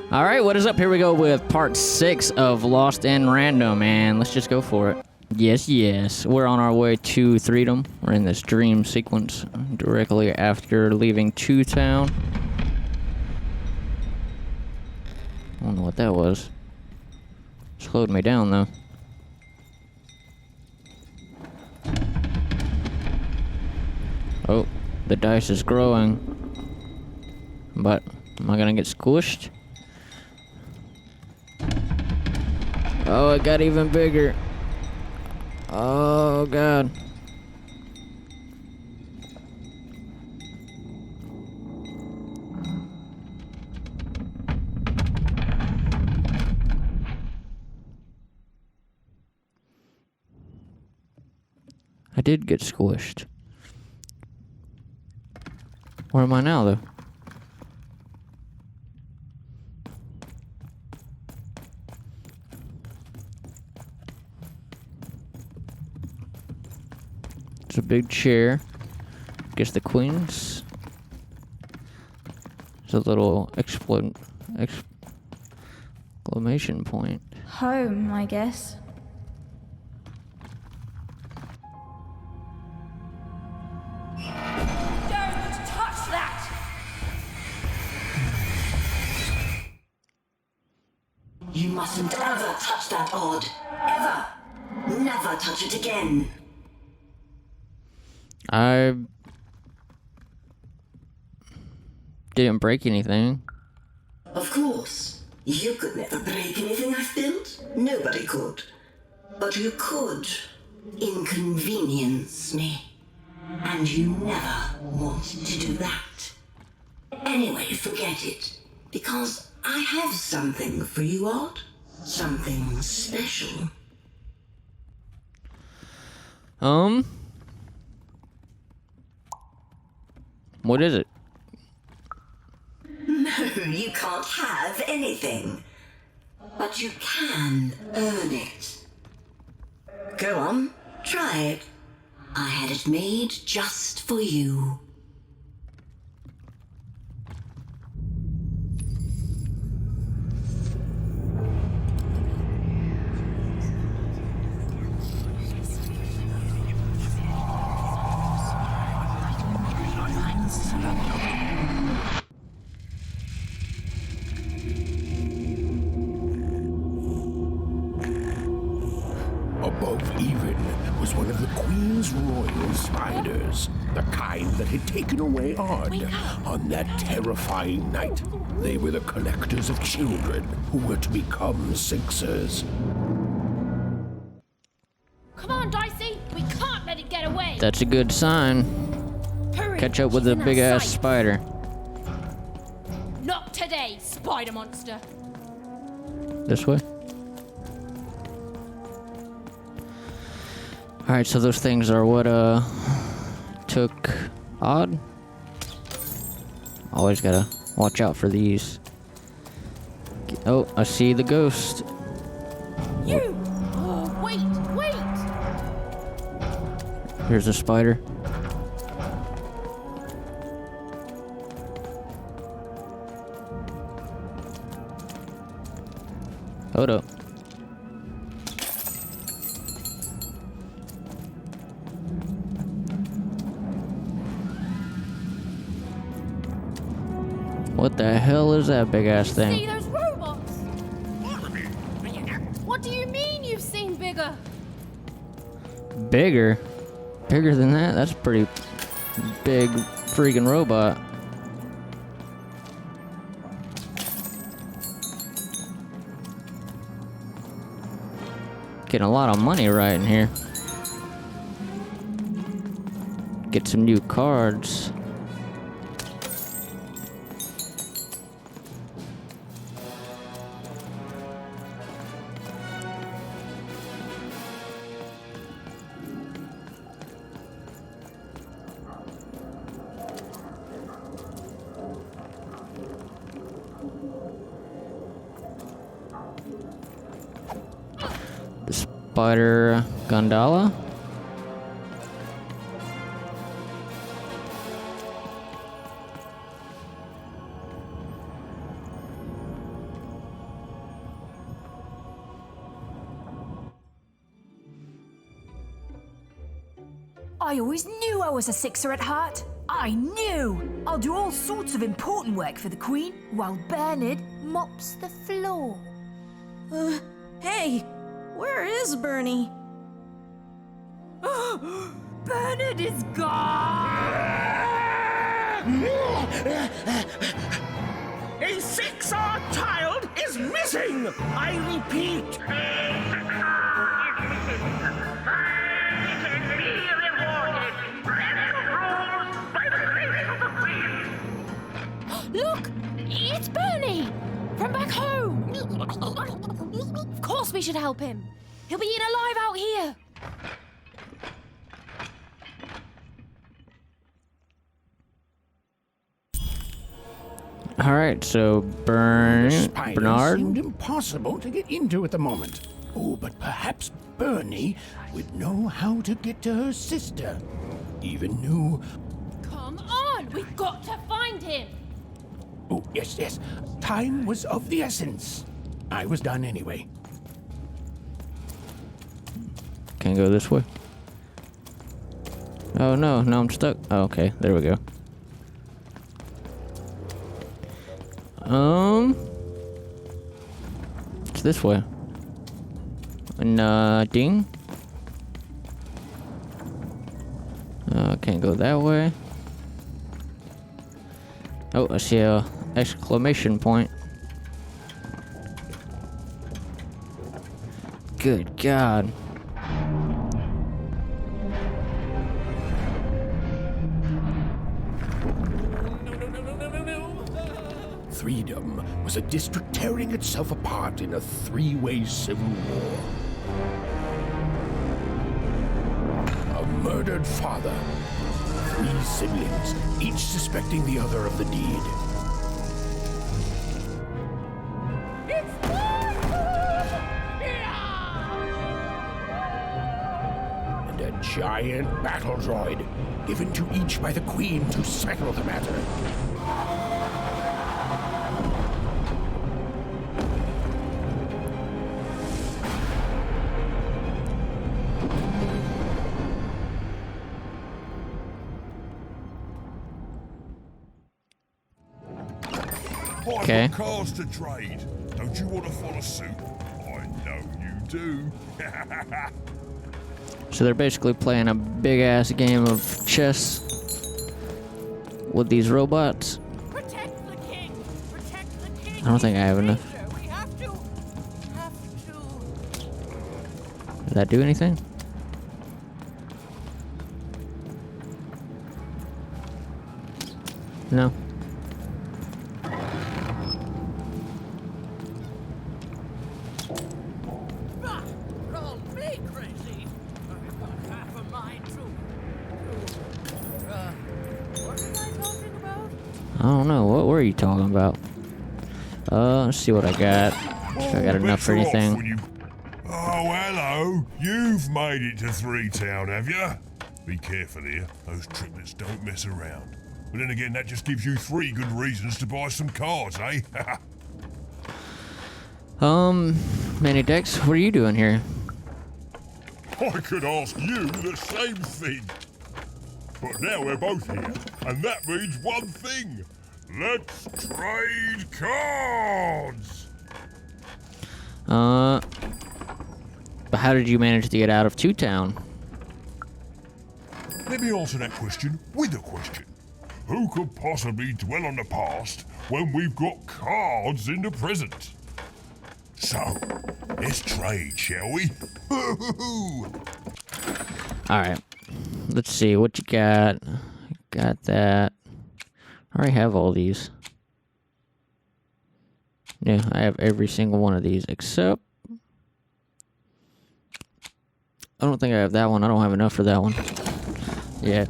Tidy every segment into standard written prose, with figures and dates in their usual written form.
Alright, what is up? Here we go with part 6 of Lost and Random, and let's just go for it. Yes. We're on our way to Threedom. We're in this dream sequence directly after leaving Two Town. I don't know what that was. Slowed me down, though. Oh, the dice is growing. But, am I gonna get squished? Oh, it got even bigger. Oh, God. I did get squished. Where am I now, though? It's a big chair. Guess the queen's. There's a little exclamation point. Home, I guess. Don't touch that! You mustn't ever touch that odd. Ever. Never touch it again. I didn't break anything. Of course. You could never break anything I've built. Nobody could. But you could inconvenience me. And you never want to do that. Anyway, forget it. Because I have something for you, Odd. Something special. What is it? No, you can't have anything. But you can earn it. Go on, try it. I had it made just for you. Above even was one of the Queen's royal spiders, the kind that had taken away Odd on that terrifying night. They were the collectors of children who were to become Sixers. Come on, Dicey! We can't let it get away! That's a good sign. Hurry! Catch up with she's a in our big ass sight. spider. Not today, spider monster! This way? Alright, so those things are what, took Odd? Always gotta watch out for these. Oh, I see the ghost. You! Oh, wait! Here's a spider. Hold up. What the hell is that big ass See thing? those robots? What do you mean you've seen bigger? Bigger? Bigger than that? That's a pretty big freaking robot. Getting a lot of money right in here. Get some new cards. The spider gondola. I always knew I was a sixer at heart. I knew! I'll do all sorts of important work for the Queen while Bernard mops the floor. Hey, where is Bernie? Bernard is gone! A 6-year child is missing! I repeat, Look! It's Bernie! From back home! Of course we should help him. He'll be eaten alive out here. All right, so spiders Bernard. seemed impossible to get into at the moment. Oh, but perhaps Bernie would know how to get to her sister. Even knew... Come on! We've got to find him! Oh, yes. Time was of the essence. I was done anyway. Can't go this way. Oh no, now I'm stuck. Oh, okay, there we go. It's this way. Ding. Can't go that way. Oh, I see a exclamation point. Good God. Threedom was a district tearing itself apart in a 3-way civil war. A murdered father, 3 siblings, each suspecting the other of the deed. And a giant battle droid, given to each by the Queen to settle the matter. Okay. I've got cars to trade. Don't you want to follow suit? I know you do. So they're basically playing a big ass game of chess with these robots. Protect the king! Protect the king! I don't think I have enough. We have to. Did that do anything? No. Call me crazy. I've got half a mind to. What am I talking about? I don't know. What were you talking about? Let's see what I got. If I got enough for Better off anything. when you- Oh, hello. You've made it to Three Town, have you? Be careful here. Those triplets don't mess around. But then again, that just gives you 3 good reasons to buy some cards, eh? Manny Dex, what are you doing here? I could ask you the same thing. But now we're both here, and that means one thing. Let's trade cards! But how did you manage to get out of Two Town? Let me answer that question with a question. Who could possibly dwell on the past when we've got cards in the present? So, let's trade, shall we? Alright. Let's see what you got. Got that. I already have all these. Yeah, I have every single one of these except... I don't think I have that one. I don't have enough for that one. Yeah.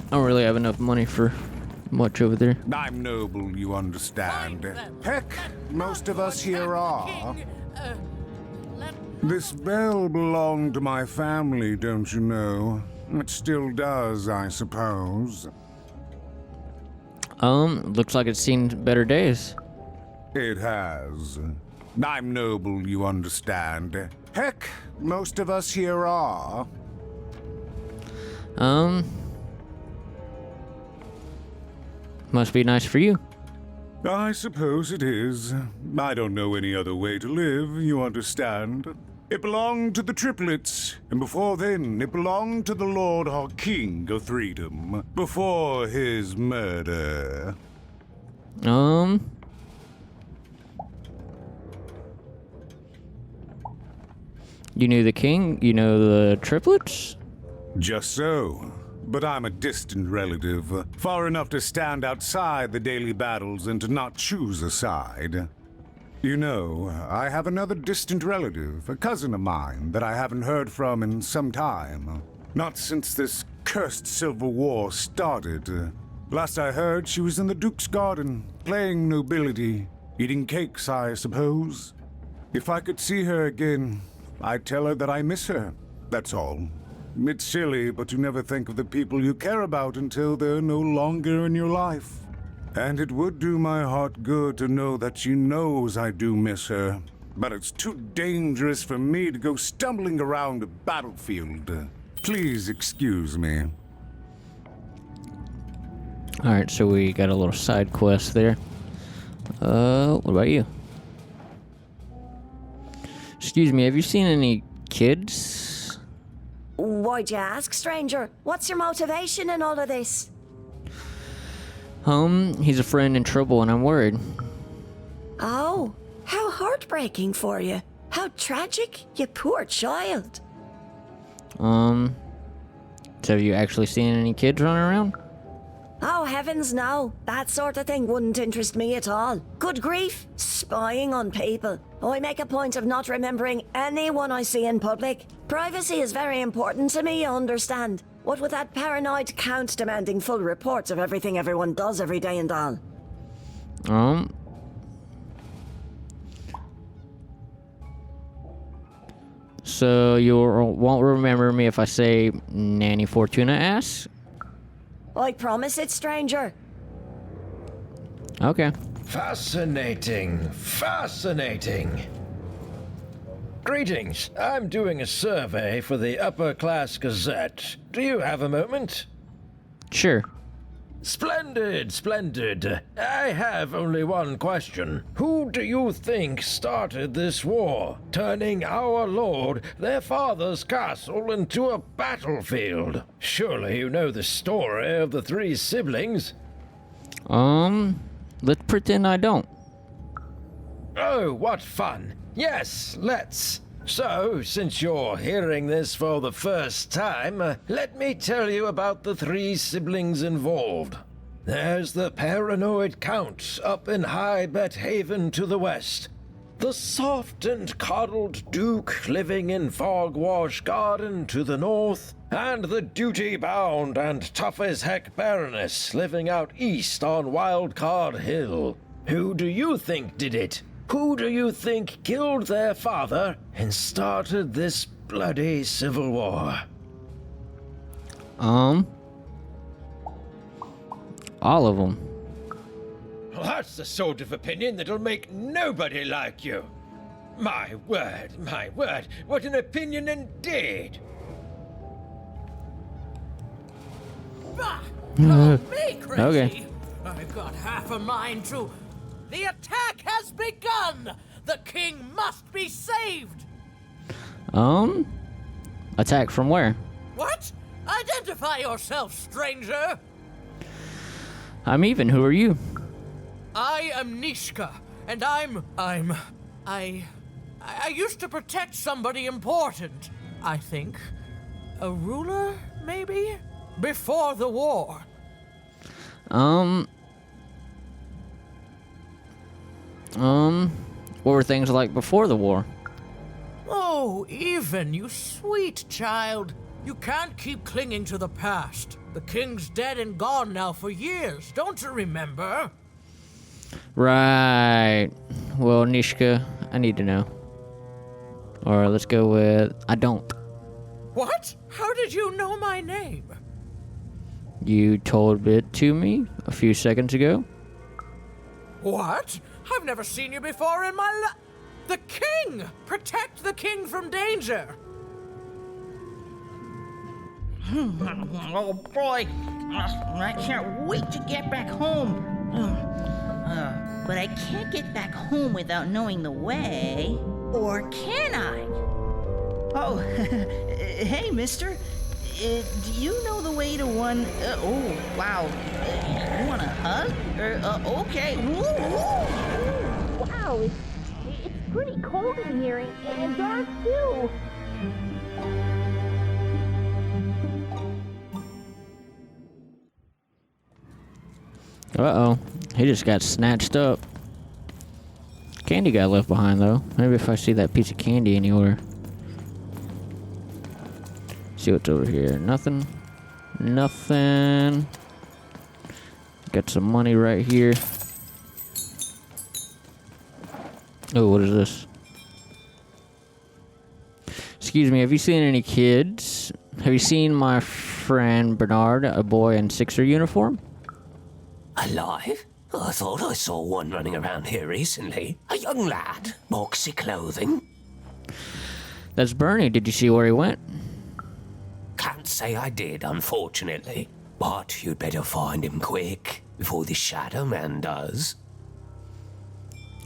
I don't really have enough money for much over there. I'm noble, you understand. Heck, most of us here are. This bell belonged to my family, don't you know? It still does, I suppose. Looks like it's seen better days. It has. I'm noble, you understand. Heck, most of us here are. Must be nice for you. I suppose it is. I don't know any other way to live, you understand. It belonged to the triplets, and before then, it belonged to the Lord our King of Threedom, before his murder. You knew the king? You know the triplets? Just so. But I'm a distant relative, far enough to stand outside the daily battles and to not choose a side. You know, I have another distant relative, a cousin of mine, that I haven't heard from in some time. Not since this cursed Civil War started. Last I heard, she was in the Duke's garden, playing nobility, eating cakes, I suppose. If I could see her again, I'd tell her that I miss her, that's all. It's silly, but you never think of the people you care about until they're no longer in your life. And it would do my heart good to know that she knows I do miss her. But it's too dangerous for me to go stumbling around a battlefield. Please excuse me. Alright, so we got a little side quest there. What about you? Excuse me, have you seen any kids? Why'd you ask, stranger? What's your motivation in all of this? He's a friend in trouble and I'm worried. Oh, how heartbreaking for you. How tragic, you poor child. So have you actually seen any kids running around? Oh, heavens no. That sort of thing wouldn't interest me at all. Good grief, spying on people. I make a point of not remembering anyone I see in public. Privacy is very important to me, you understand. What with that paranoid count demanding full reports of everything everyone does every day and all. So you won't remember me if I say Nanny Fortuna asks? I promise it, stranger. Okay. Fascinating. Fascinating. Greetings. I'm doing a survey for the Upper Class Gazette. Do you have a moment? Sure. Splendid, splendid. I have only one question. Who do you think started this war, turning our lord, their father's castle, into a battlefield? Surely you know the story of the three siblings? Let's pretend I don't. Oh, what fun. Yes, let's. So, since you're hearing this for the first time, let me tell you about the three siblings involved. There's the paranoid Count up in High Bet Haven to the west. The soft and coddled Duke living in Fogwash Garden to the north. And the duty-bound and tough-as-heck Baroness living out east on Wildcard Hill. Who do you think did it? Who do you think killed their father and started this bloody civil war? All of them. Well, that's the sort of opinion that'll make nobody like you. My word, what an opinion indeed. Bah! Call me crazy. Okay. I've got half a mind to... The attack has begun! The king must be saved! Attack from where? What? Identify yourself, stranger! I'm even. Who are you? I am Nishka, and I used to protect somebody important, I think. A ruler, maybe? Before the war. What were things like before the war? Oh, even, you sweet child. You can't keep clinging to the past. The king's dead and gone now for years, don't you remember? Right. Well, Nishka, I need to know. Or let's go with I don't. What? How did you know my name? You told it to me a few seconds ago. What? I've never seen you before in my life. The king! Protect the king from danger! Oh boy, I can't wait to get back home. But I can't get back home without knowing the way. Or can I? Oh, hey, mister. Do you know the way to one... oh, wow. You want a hug? Okay. Wow, it's pretty cold in here and dark too. Uh-oh. He just got snatched up. Candy got left behind, though. Maybe if I see that piece of candy anywhere. See what's over here. Nothing. Nothing. Got some money right here. Oh, what is this? Excuse me, have you seen any kids? Have you seen my friend Bernard, a boy in Sixer uniform? Alive? I thought I saw one running around here recently. A young lad, boxy clothing. That's Bernie. Did you see where he went? Can't say I did, unfortunately. But you'd better find him quick, before the Shadow Man does.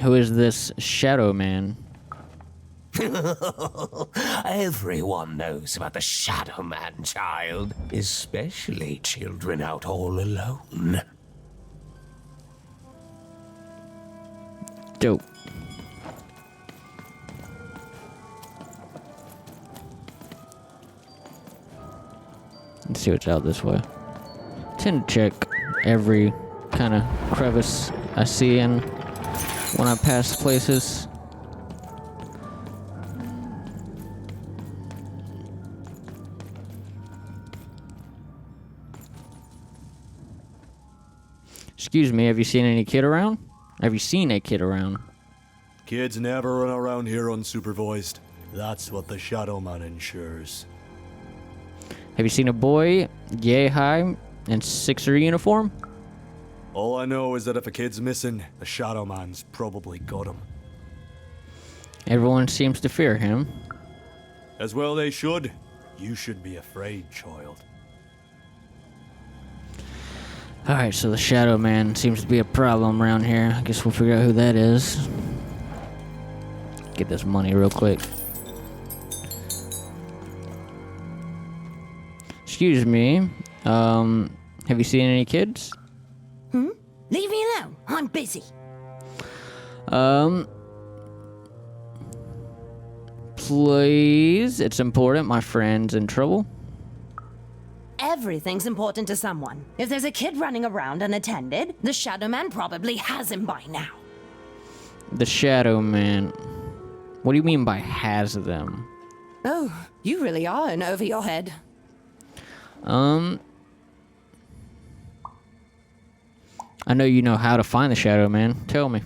Who is this Shadow Man? Everyone knows about the Shadow Man, child. Especially children out all alone. Dope. Let's see what's out this way. Tend to check every kind of crevice I see in when I pass places. Excuse me, have you seen any kid around? Have you seen a kid around? Kids never run around here unsupervised. That's what the Shadow Man ensures. Have you seen a boy, yay high, in Sixer uniform? All I know is that if a kid's missing, the Shadow Man's probably got him. Everyone seems to fear him. As well they should. You should be afraid, child. Alright, so the Shadow Man seems to be a problem around here. I guess we'll figure out who that is. Get this money real quick. Excuse me. Have you seen any kids? Leave me alone. I'm busy. Please. It's important. My friend's in trouble. Everything's important to someone. If there's a kid running around unattended, the Shadow Man probably has him by now. The Shadow Man. What do you mean by has them? Oh, you really are in over your head. I know you know how to find the Shadow Man. Tell me.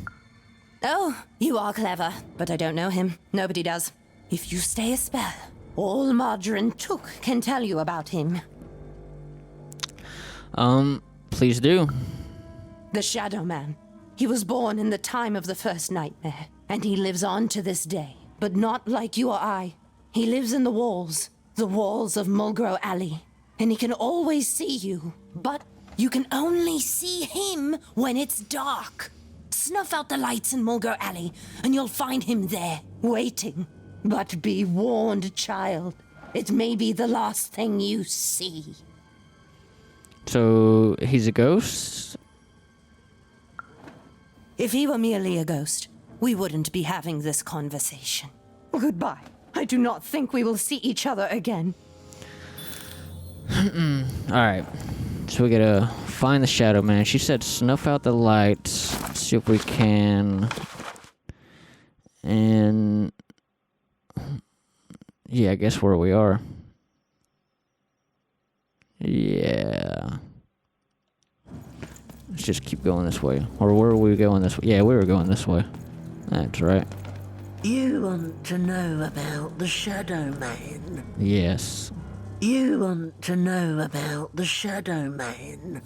Oh, you are clever, but I don't know him. Nobody does. If you stay a spell, all Margarine Took can tell you about him. Please do. The Shadow Man. He was born in the time of the first nightmare, and he lives on to this day. But not like you or I. He lives in the walls of Mulgrow Alley. And he can always see you, but you can only see him when it's dark. Snuff out the lights in Mulgrow Alley, and you'll find him there, waiting. But be warned, child. It may be the last thing you see. So, he's a ghost? If he were merely a ghost, we wouldn't be having this conversation. Goodbye. I do not think we will see each other again. Alright. So we gotta find the Shadow Man. She said snuff out the lights. See if we can. And yeah, I guess where we are. Yeah. Let's just keep going this way. Or where are we going this way? Yeah, we were going this way. That's right. You want to know about the Shadow Man? Yes. You want to know about the Shadow Man?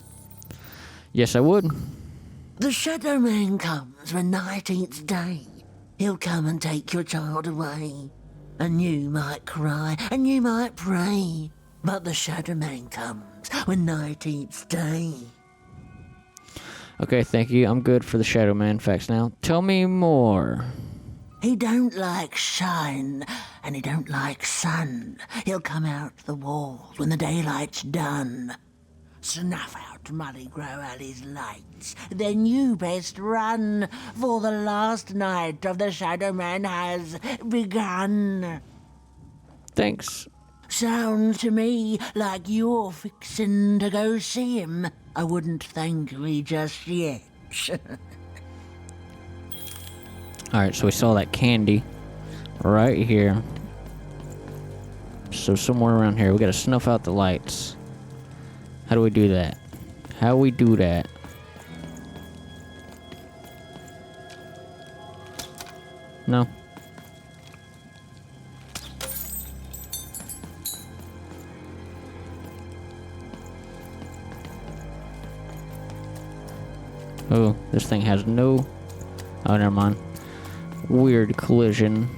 Yes, I would. The Shadow Man comes when night eats day. He'll come and take your child away. And you might cry, and you might pray. But the Shadow Man comes when night eats day. Okay, thank you. I'm good for the Shadow Man facts now. Tell me more. He don't like shine, and he don't like sun. He'll come out the walls when the daylight's done. Snuff out Muddy Grow Alley's lights. Then you best run, for the last night of the Shadow Man has begun. Thanks. Sounds to me like you're fixin' to go see him. I wouldn't thank me just yet. Alright, so we saw that candy right here. So somewhere around here, we gotta snuff out the lights. How do we do that? How we do that? No. Oh, this thing has no... Oh, never mind. Weird collision.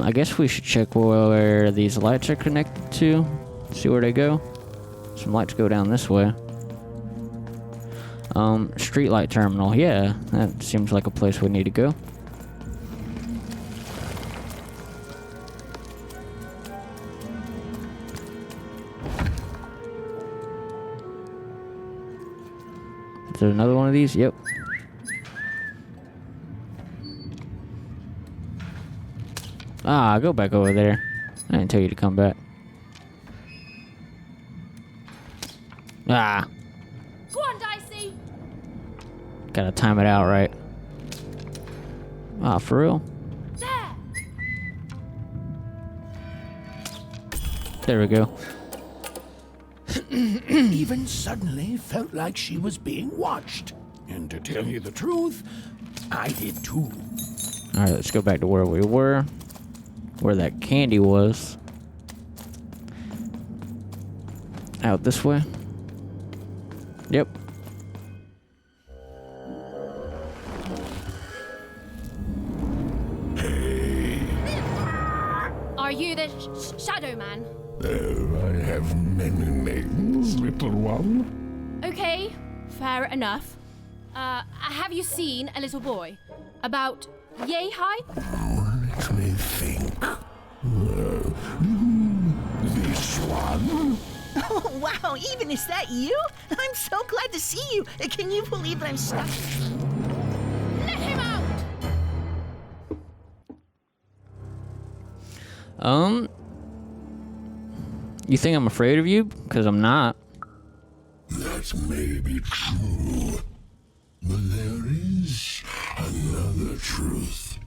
I guess we should check where these lights are connected to. See where they go. Some lights go down this way. Streetlight terminal. Yeah, that seems like a place we need to go. Is there another one of these? Yep. Ah, go back over there. I didn't tell you to come back. Ah. Go on, Dicey. Gotta time it out right. Ah, for real? There. There we go. Even suddenly felt like she was being watched. And to tell you the truth, I did too. Alright, let's go back to where we were. Where that candy was. Out this way. Yep. Are you the Shadow Man? I have many names, little one. Okay, fair enough. Have you seen a little boy? About yay high? Let me think. This one? Oh, wow, Even, is that you? I'm so glad to see you. Can you believe that I'm stuck? Let him out! You think I'm afraid of you? Because I'm not. That may be true. But there is another truth.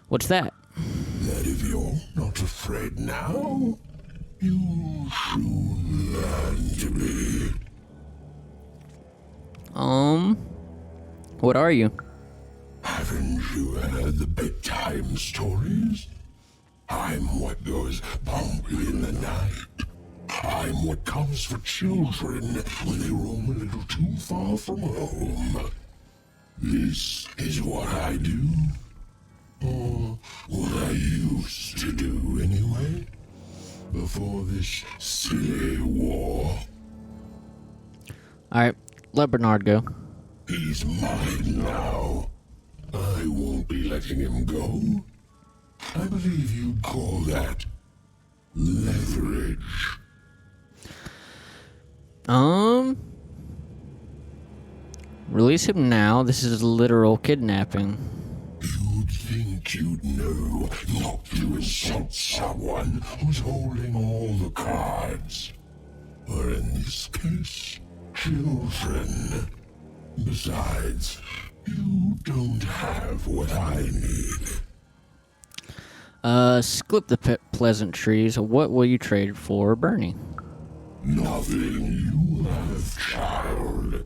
What's that? That if you're not afraid now, you'll soon learn to be. What are you? Haven't you heard the bedtime stories? I'm what goes bump in the night. I'm what comes for children when they roam a little too far from home. This is what I do. Or what I used to do anyway. Before this silly war. Alright, let Bernard go. He's mine now. I won't be letting him go. I believe you'd call that leverage. Release him now. This is literal kidnapping. You'd think you'd know not to insult someone who's holding all the cards. Or in this case, children. Besides, you don't have what I need. Skip the pleasantries. What will you trade for, Bernie? Nothing you have, child.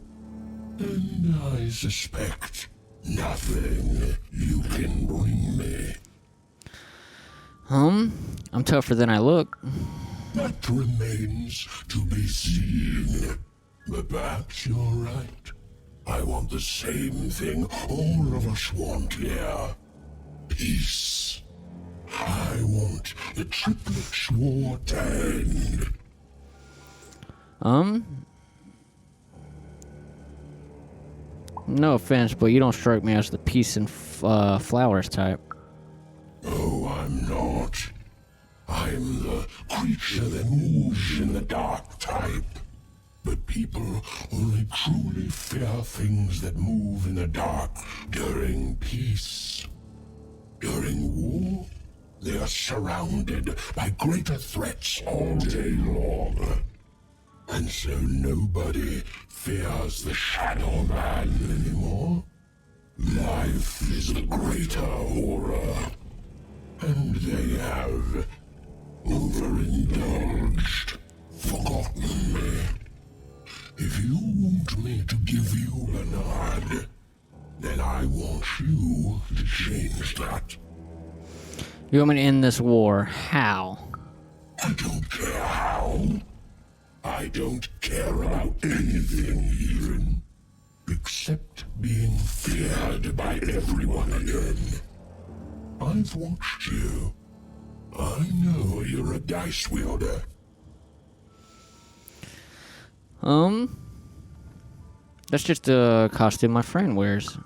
And I suspect nothing you can bring me. I'm tougher than I look. That remains to be seen. But perhaps you're right. I want the same thing all of us want here. Peace. I want the triplets war to end. No offense, but you don't strike me as the peace and flowers type. No, I'm not. I'm the creature that moves in the dark type. But people only truly fear things that move in the dark during peace. During war, they are surrounded by greater threats all day long. And so nobody fears the Shadow Man anymore. Life is the greater horror. And they have overindulged, forgotten me. If you want me to give you Bernard, then I want you to change that. You want me to end this war? How? I don't care how. I don't care about anything even, except being feared by everyone again. I've watched you. I know you're a dice wielder. That's just a costume my friend wears.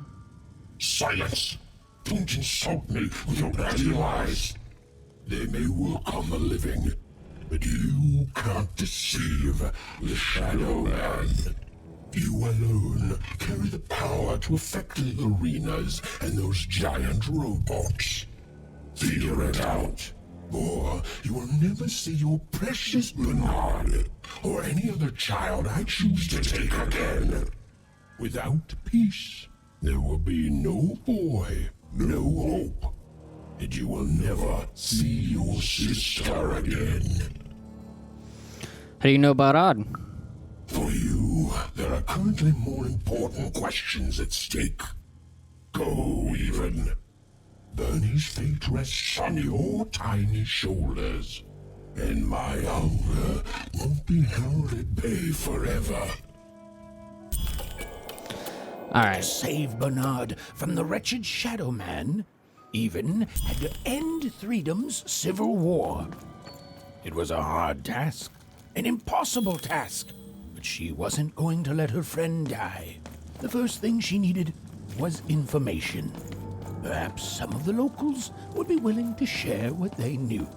Silence! Don't insult me with your bloody lies. They may work on the living, but you can't deceive the Shadow Man. You alone carry the power to affect the arenas and those giant robots. Figure it out, or you will never see your precious Bernard or any other child I choose to take again. Without peace, there will be no boy, no hope, and you will never see your sister again. How do you know about Odd? For you, there are currently more important questions at stake. Go, even. Bernie's fate rests on your tiny shoulders, and my hunger won't be held at bay forever. Alright. To save Bernard from the wretched Shadow Man, Even had to end Threedom's civil war. It was a hard task, an impossible task, but she wasn't going to let her friend die. The first thing she needed was information. Perhaps some of the locals would be willing to share what they knew.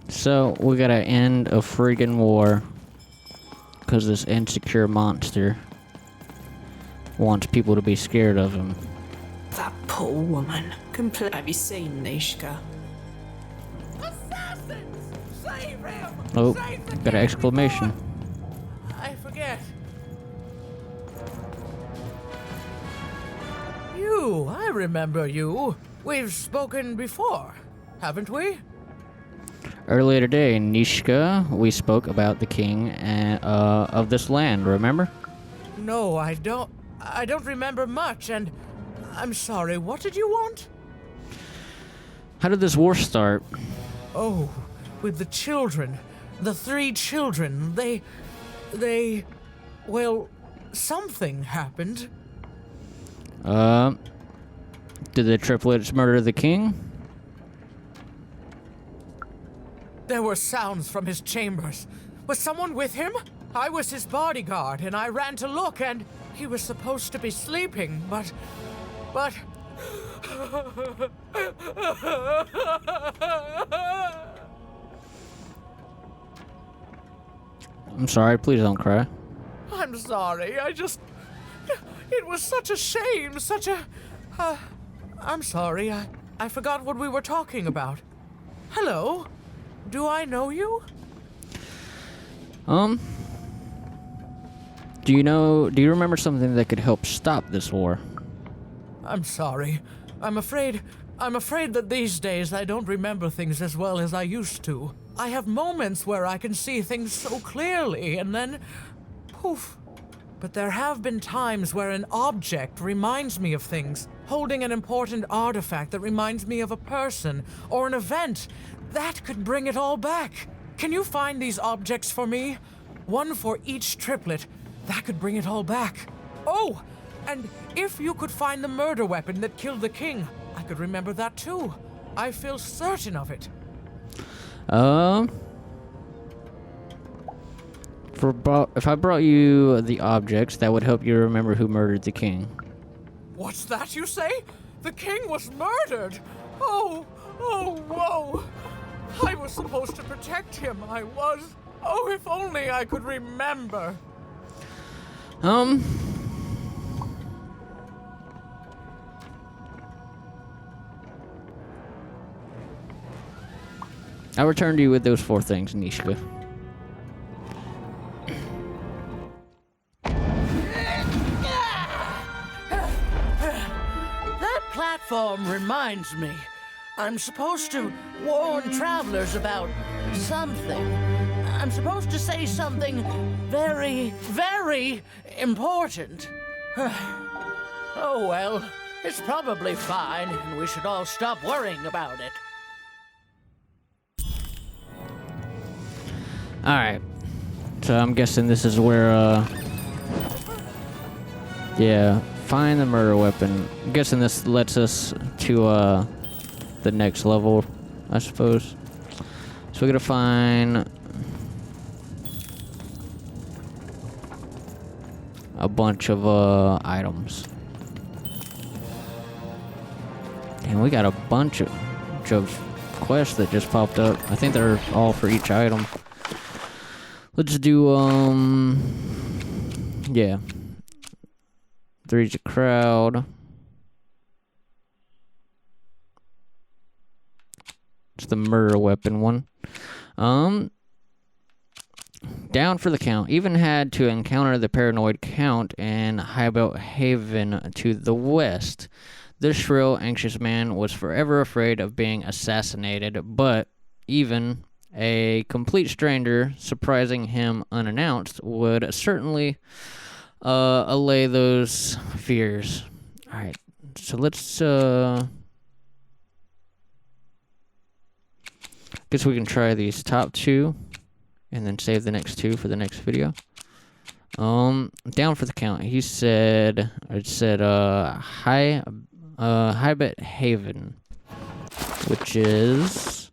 So, we gotta end a friggin' war. Because this insecure monster wants people to be scared of him. That poor woman. Have you seen Nishka? Assassins! Save him! Oh, Save the got an exclamation. I forget. You, I remember you. We've spoken before, haven't we? Earlier today, Nishka, we spoke about the king of this land, remember? No, I don't remember much, and I'm sorry, what did you want? How did this war start? Oh, with the children. The 3 children. Well, something happened. Did the triplets murder the king? There were sounds from his chambers. Was someone with him? I was his bodyguard, and I ran to look, and he was supposed to be sleeping, but... I'm sorry, please don't cry. I'm sorry, it was such a shame, I'm sorry, I forgot what we were talking about. Hello? Do I know you? Do you remember something that could help stop this war? I'm sorry. I'm afraid that these days I don't remember things as well as I used to. I have moments where I can see things so clearly, and then poof. But there have been times where an object reminds me of things, holding an important artifact that reminds me of a person or an event. That could bring it all back. Can you find these objects for me? One for each triplet. That could bring it all back. Oh, and if you could find the murder weapon that killed the king, I could remember that too. I feel certain of it. If I brought you the objects, that would help you remember who murdered the king. What's that you say? The king was murdered! Oh, whoa! I was supposed to protect him, I was. Oh, if only I could remember. I'll return to you with those 4 things, Nishka. That platform reminds me. I'm supposed to warn travelers about something. I'm supposed to say something very, very important. Oh well, it's probably fine, and we should all stop worrying about it. Alright. So I'm guessing this is where, yeah, find the murder weapon. I'm guessing this lets us to, the next level, I suppose. So we're gonna find a bunch of, items. And we got a bunch of quests that just popped up. I think they're all for each item. Let's do, yeah. Reach a crowd. It's the murder weapon one. Down for the count. Even had to encounter the paranoid count in Highbelt Haven to the west. This shrill, anxious man was forever afraid of being assassinated, but even a complete stranger surprising him unannounced would certainly allay those fears. Alright, so let's guess we can try these top 2 and then save the next 2 for the next video. Down for the count. It said Highbet Haven, which is,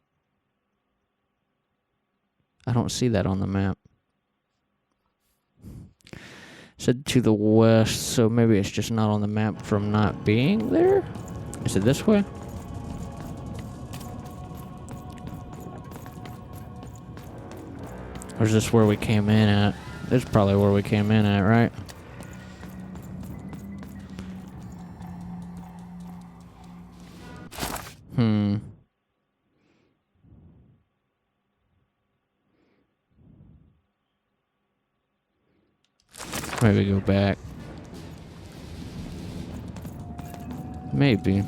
I don't see that on the map. It said to the west, so maybe it's just not on the map from not being there? Is it this way? Or is this where we came in at? This is probably where we came in at, right? Maybe go back. Maybe.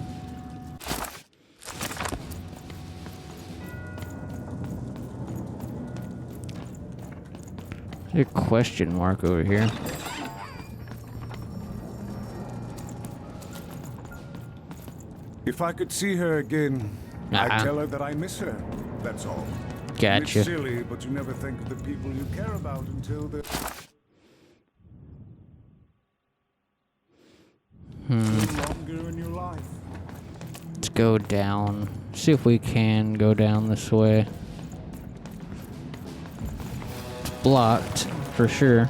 There's a question mark over here. If I could see her again, I'd tell her that I miss her. That's all. Gotcha. It's silly, but you never think of the people you care about until they're no longer in your life. Let's go down. See if we can go down this way. It's blocked, for sure.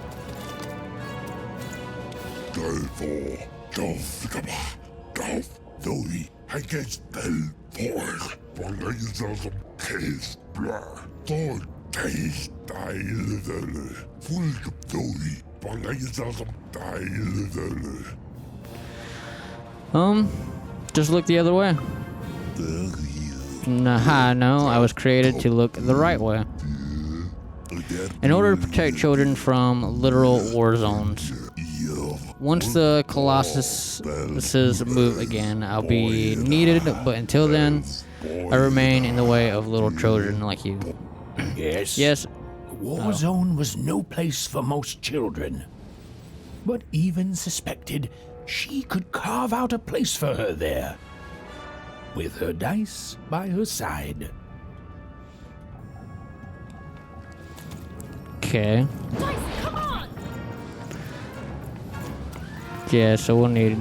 Just look the other way. Nah, no, I was created to look the right way. In order to protect children from literal war zones. Once the Colossuses move again, I'll be needed, but until then, I remain in the way of little children like you. Yes? Yes. The war zone was no place for most children. But even suspected she could carve out a place for her there. With her dice by her side. Okay. Dice, come on! Yeah, so we'll need...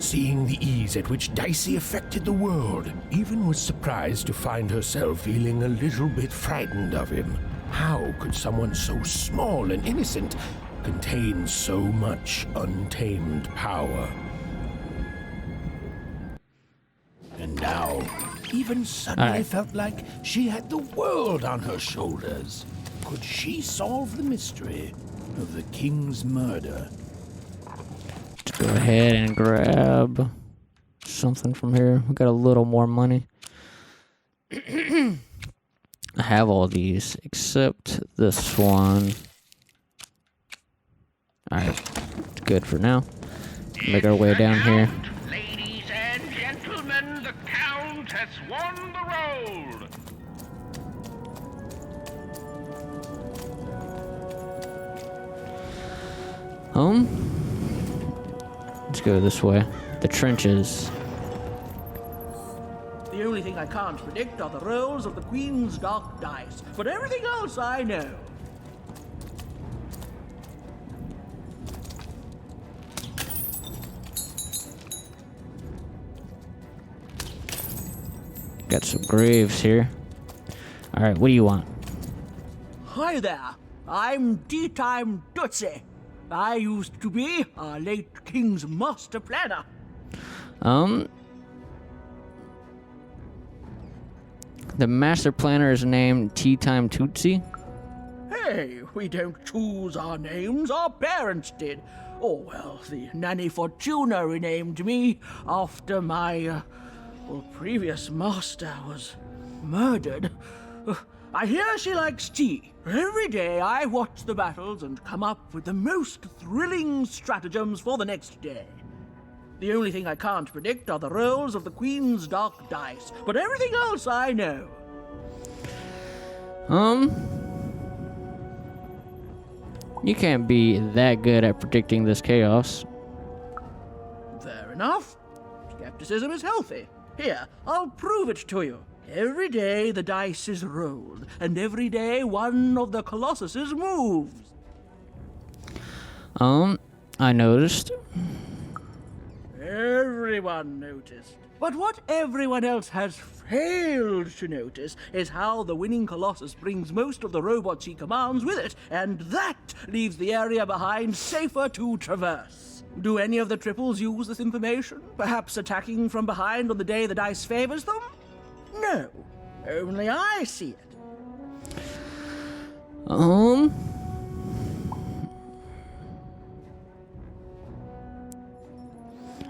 Seeing the ease at which Dicey affected the world, Even was surprised to find herself feeling a little bit frightened of him. How could someone so small and innocent contain so much untamed power? And now, Even suddenly felt like she had the world on her shoulders. Could she solve the mystery of the king's murder? Let's go ahead and grab something from here. We got a little more money. I have all these except this one. Alright, good for now. Make our way down here. Ladies and gentlemen, the Count has won the roll. Let's go this way. The trenches. The only thing I can't predict are the rolls of the Queen's dark dice, but everything else I know. Got some graves here. Alright, what do you want? Hi there, I'm Tea Time Tootsie. I used to be our late king's master planner. The master planner is named Tea Time Tootsie. Hey, we don't choose our names, our parents did. Oh, well, the Nanny Fortuna renamed me after my, previous master was murdered. I hear she likes tea. Every day I watch the battles and come up with the most thrilling stratagems for the next day. The only thing I can't predict are the rolls of the Queen's dark dice, but everything else I know. You can't be that good at predicting this chaos. Fair enough. Skepticism is healthy. Here, I'll prove it to you. Every day the dice is rolled, and every day one of the Colossuses moves. I noticed. Everyone noticed. But what everyone else has failed to notice is how the winning Colossus brings most of the robots he commands with it, and that leaves the area behind safer to traverse. Do any of the triples use this information? Perhaps attacking from behind on the day the dice favors them? No, only I see it.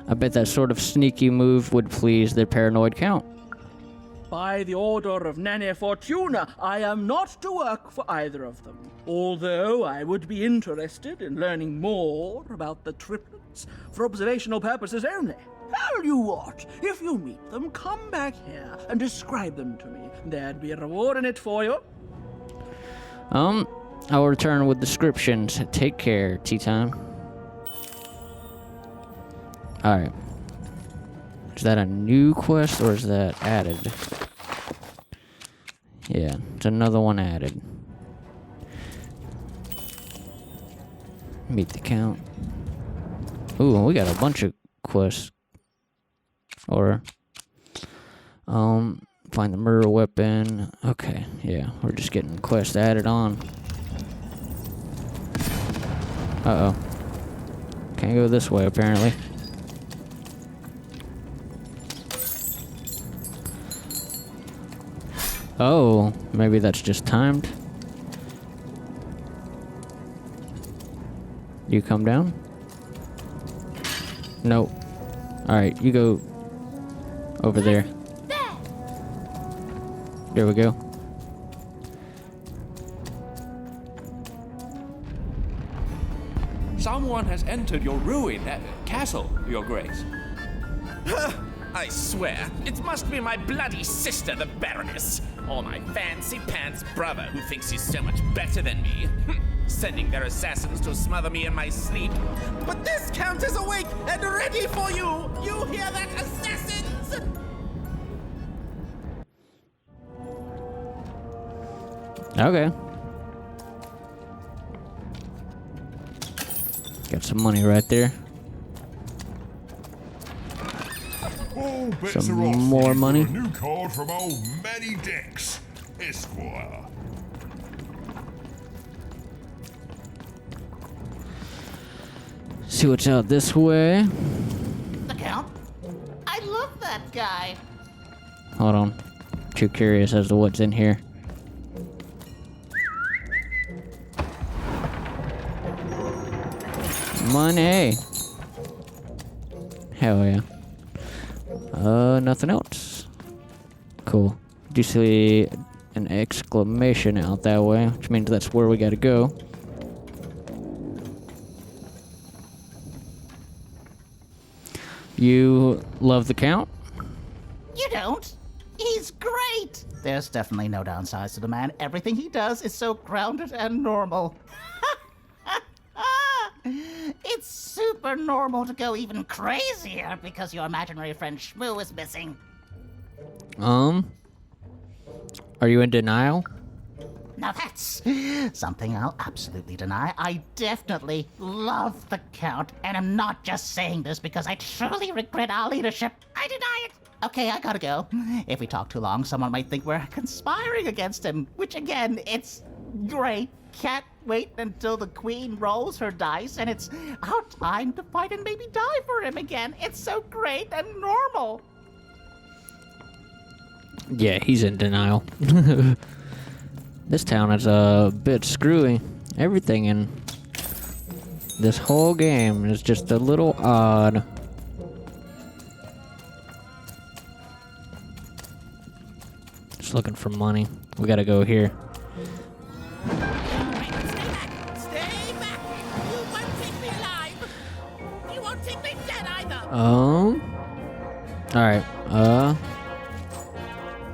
I bet that sort of sneaky move would please the paranoid Count. By the order of Nanny Fortuna, I am not to work for either of them. Although I would be interested in learning more about the triplets for observational purposes only. Tell you what, if you meet them, come back here and describe them to me. There'd be a reward in it for you. I'll return with descriptions. Take care, tea time. Alright. Is that a new quest or is that added? Yeah, it's another one added. Meet the Count. Ooh, we got a bunch of quests. Or, find the murder weapon. Okay, yeah, we're just getting quests added on. Uh-oh. Can't go this way, apparently. Oh, maybe that's just timed. You come down? Nope. Alright, you go over there. There we go. Someone has entered your ruined castle, Your Grace. I swear, it must be my bloody sister, the Baroness, or my fancy-pants brother who thinks he's so much better than me, sending their assassins to smother me in my sleep. But this Count is awake and ready for you! You hear that, assassins? Okay. Got some money right there. All bets Some are off more for money. a new card from old Manny Dex, Esquire. See what's out this way. The Count? I love that guy. Hold on. Too curious as to what's in here. Money. Hell yeah. Nothing else. Cool. Do you see an exclamation out that way, which means that's where we gotta go. You love the Count? You don't? He's great! There's definitely no downsides to the man. Everything he does is so grounded and normal. It's super normal to go even crazier because your imaginary friend Shmoo is missing. Are you in denial? Now that's something I'll absolutely deny. I definitely love the Count, and I'm not just saying this because I truly regret our leadership. I deny it! Okay, I gotta go. If we talk too long, someone might think we're conspiring against him, which again, it's great. Can't wait until the Queen rolls her dice and it's our time to fight and maybe die for him again. It's so great and normal. Yeah, he's in denial. This town is a bit screwy. Everything in this whole game is just a little odd. Just looking for money. We gotta go here. Alright,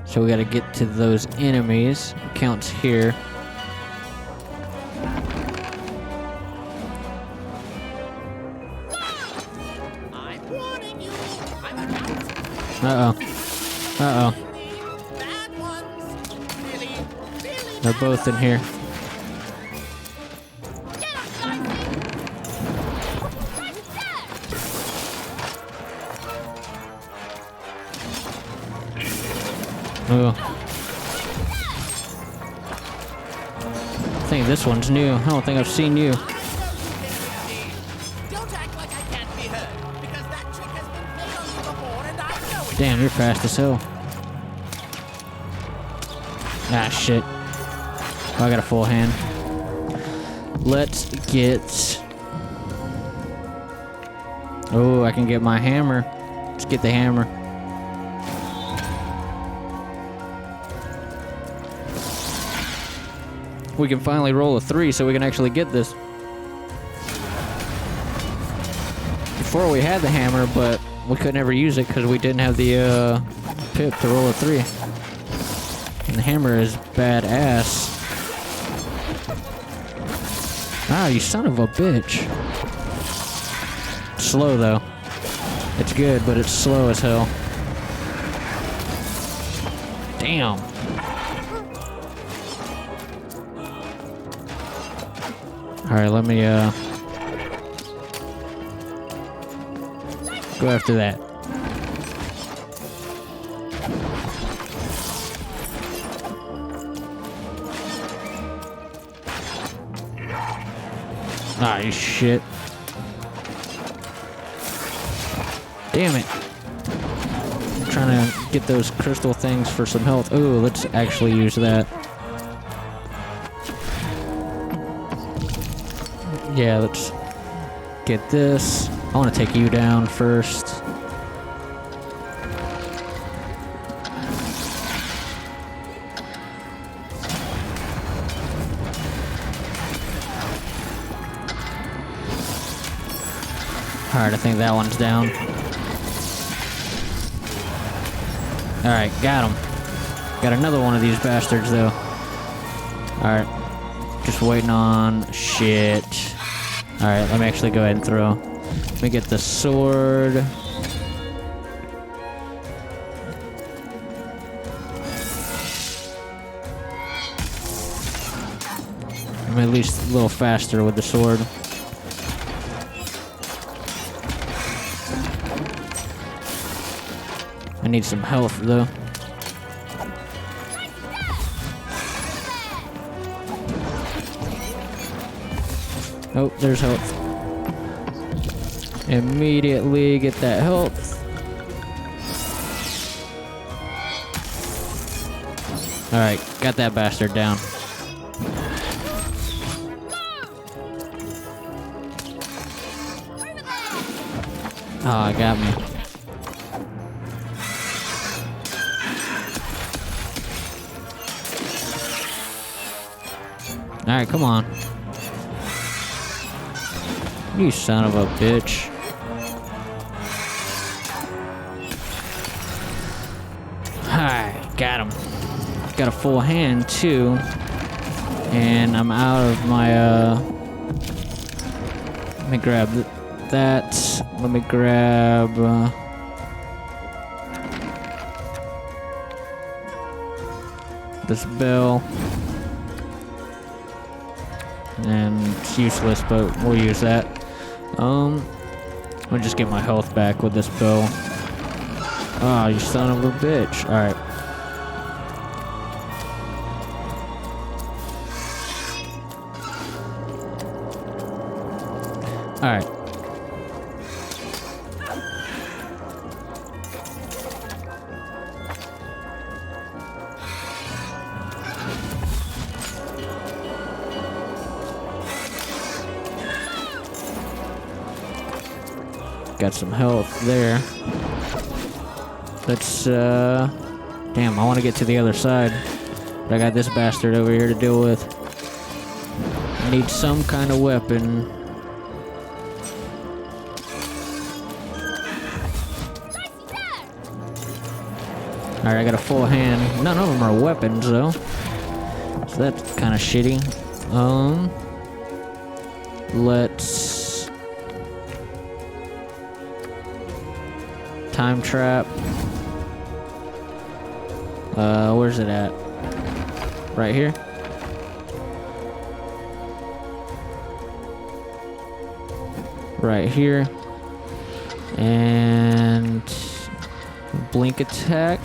so we gotta get to those enemies. Count's here. Uh-oh. Uh-oh. They're both in here. Oh. I think this one's new. I don't think I've seen you. Damn, you're fast as hell. Ah, shit. Oh, I got a full hand. Let's get... Oh, I can get my hammer. Let's get the hammer. We can finally roll a 3 so we can actually get this. Before we had the hammer, but we could never use it because we didn't have the pip to roll a 3. And the hammer is badass. Ah, you son of a bitch. Slow though. It's good, but it's slow as hell. Damn. Alright, let me go after that. Ah, you shit. Damn it. I'm trying to get those crystal things for some health. Ooh, let's actually use that. Yeah, let's get this. I want to take you down first. Alright, I think that one's down. Alright, got him. Got another one of these bastards, though. Alright. Just waiting on... Shit. Alright, let me actually go ahead and throw. Let me get the sword. I'm at least a little faster with the sword. need some health though. Oh, there's health. Immediately get that health. Alright, got that bastard down. Oh, it got me. Alright, come on. You son of a bitch. Alright, got him. Got a full hand too. And I'm out of my let me grab that. Let me grab this bell. And it's useless, but we'll use that. I'll just get my health back with this bell. Oh, you son of a bitch. Alright. Alright. Got some health there. Let's, damn, I want to get to the other side. But I got this bastard over here to deal with. I need some kind of weapon. Alright, I got a full hand. None of them are weapons, though. So that's kind of shitty. Let's... Time trap. Where's it at? Right here? Right here. And... Blink attack.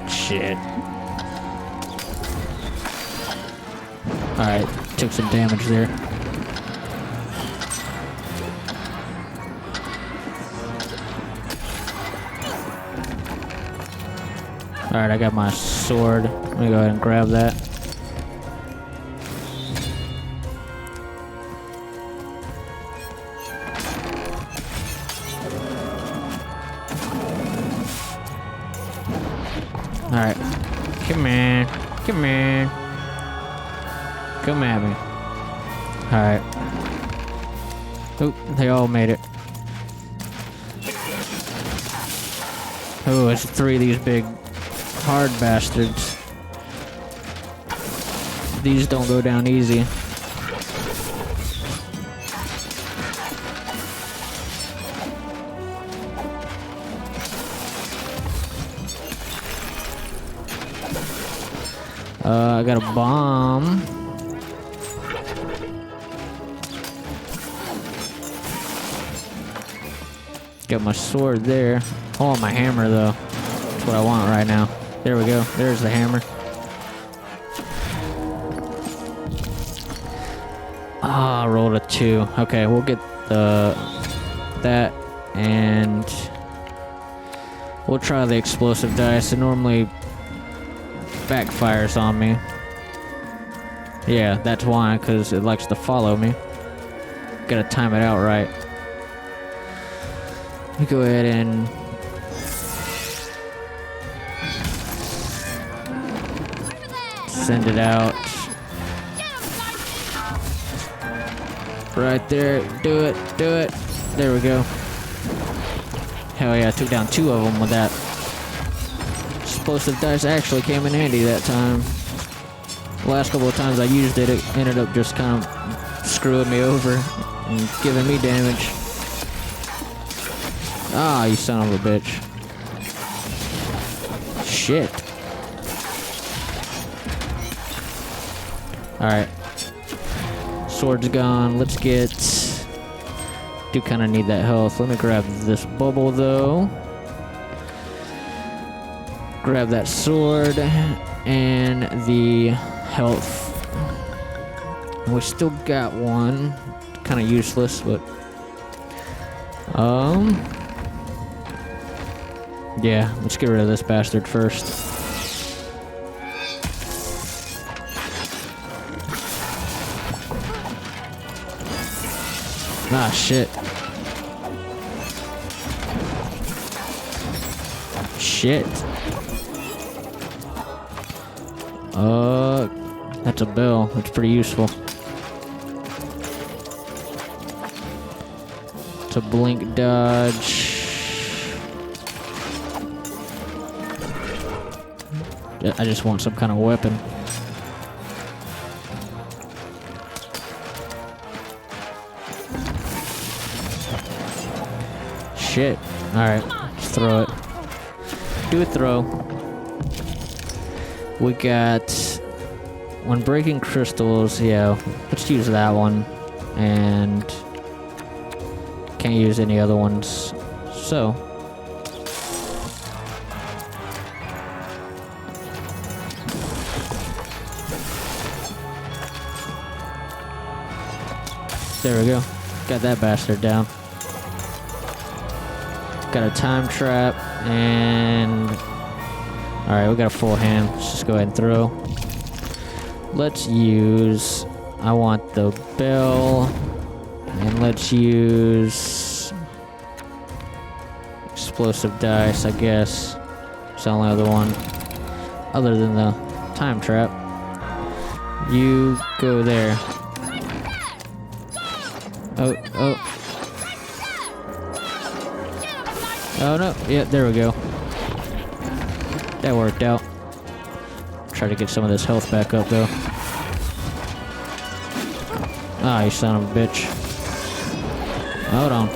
Shit. Alright, took some damage there. Alright, I got my sword. Let me go ahead and grab that. Alright. Come on. Come on. Come at me. Alright. Oop, they all made it. Oh, it's 3 of these big hard bastards. These don't go down easy. I got a bomb. Got my sword there. Oh, my hammer though. That's what I want right now. There we go. There's the hammer. Ah, I rolled a 2. Okay, we'll get that and we'll try the explosive dice. It normally backfires on me. Yeah, that's why, because it likes to follow me. Gotta time it out right. Let me go ahead and send it out. Right there. Do it. Do it. There we go. Hell yeah, I took down 2 of them with that. Explosive dice actually came in handy that time. The last couple of times I used it, it ended up just kind of screwing me over and giving me damage. Ah, you son of a bitch. Shit. Alright. Sword's gone. Let's get Do kind of need that health. Let me grab this bubble though. Grab that sword and the health. We still got one. Kind of useless, but yeah, let's get rid of this bastard first. Ah, shit. Shit. That's a bell. It's pretty useful. It's a blink dodge. I just want some kind of weapon. Shit. Alright, let's throw it. Do a throw. We got... When breaking crystals, yeah, let's use that one. And... Can't use any other ones. So... There we go. Got that bastard down. Got a time trap, and... Alright, we got a full hand. Let's just go ahead and throw. Let's use... I want the bell. And let's use... Explosive dice, I guess. It's the only other one. Other than the time trap. You go there. Oh, oh. Oh no, yeah, there we go. That worked out. Try to get some of this health back up though. Ah, you son of a bitch. Hold on.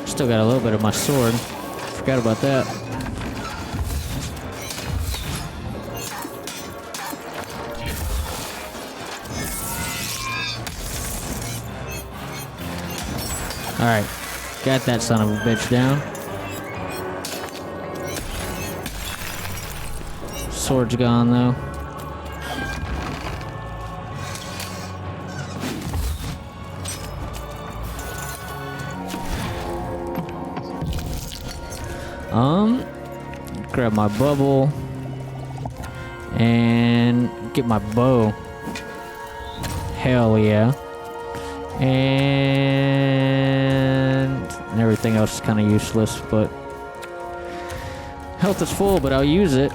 Still got a little bit of my sword. Forgot about that. Alright. Got that son of a bitch down. Sword's gone though. Grab my bubble and get my bow. Hell yeah. And everything else is kind of useless, but health is full, but I'll use it.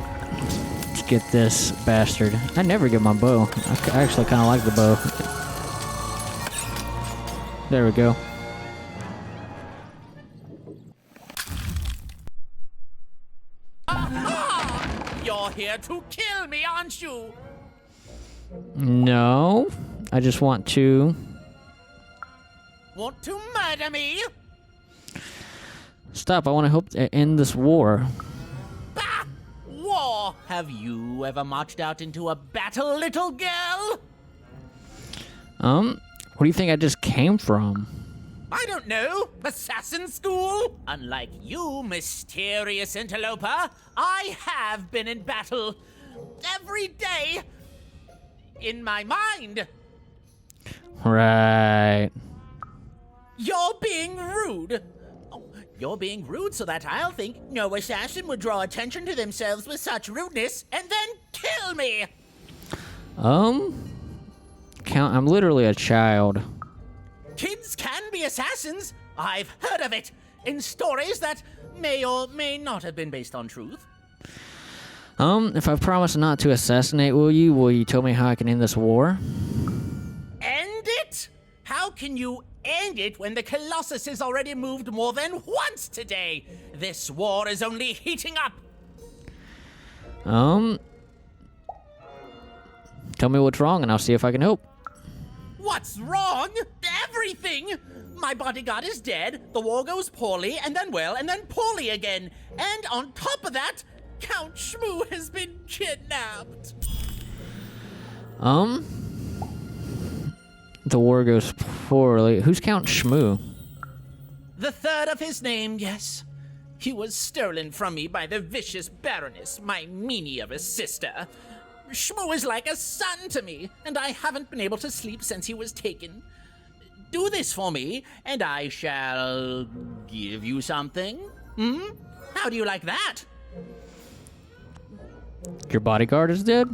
Let's get this bastard. I never get my bow. I actually kind of like the bow. There we go. You're here to kill me, aren't you? No, I just want to... Want to murder me? Stop, I want to help end this war. Bah! War! Have you ever marched out into a battle, little girl? Where do you think I just came from? I don't know. Assassin school? Unlike you, mysterious interloper, I have been in battle every day in my mind. Right. You're being rude. Oh, you're being rude so that I'll think no assassin would draw attention to themselves with such rudeness and then kill me. I'm literally a child. Kids can be assassins. I've heard of it in stories that may or may not have been based on truth. If I promise not to assassinate, will you tell me how I can end this war? End it? How can you end it when the Colossus has already moved more than once today? This war is only heating up. Tell me what's wrong and I'll see if I can help. What's wrong? Everything! My bodyguard is dead, the war goes poorly, and then well, and then poorly again. And on top of that, Count Shmoo has been kidnapped. The war goes poorly. Who's Count Shmoo? The third of his name, yes. He was stolen from me by the vicious Baroness, my meanie of a sister. Shmoo is like a son to me, and I haven't been able to sleep since he was taken. Do this for me, and I shall give you something. How do you like that? Your bodyguard is dead?